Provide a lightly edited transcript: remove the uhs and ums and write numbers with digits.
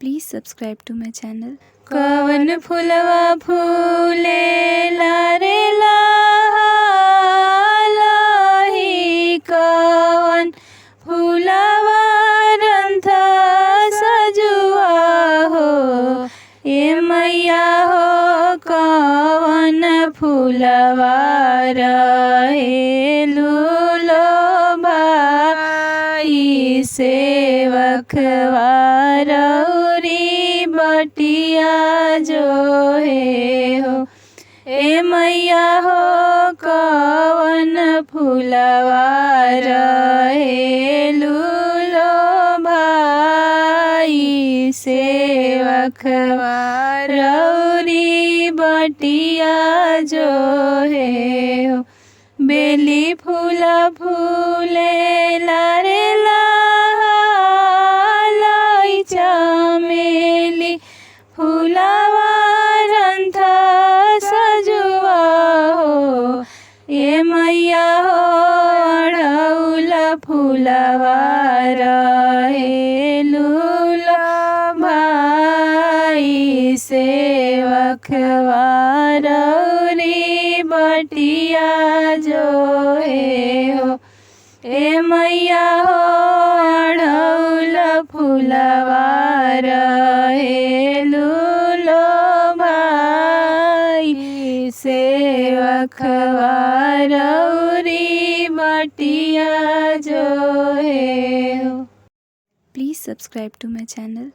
Please subscribe to my channel. कवन फुलवा फूले लारे लाही कवन फुलवा रंथ सजुआ हो ए मैया हो कवन फुलवा रहे लूलो भाई सेवकवा रौरी बटिया जो है हो ए मैया हो कवन फुलवा रहे लूलो भाई सेवकवा रौरी बटिया जो है हो बेली फूला फूले लारे लाई चमेली फूलवा रंथ सजुआ हो ए मैया हो अढ़ौल फूलवा रहे लूला भाई सेवकवा रौरी बटिया जो है हो ए मैया हो अढ़ौल फूलवा रहे लूलो भाई सेवकवा रौरी बटिया जो है हो। Please subscribe to my channel.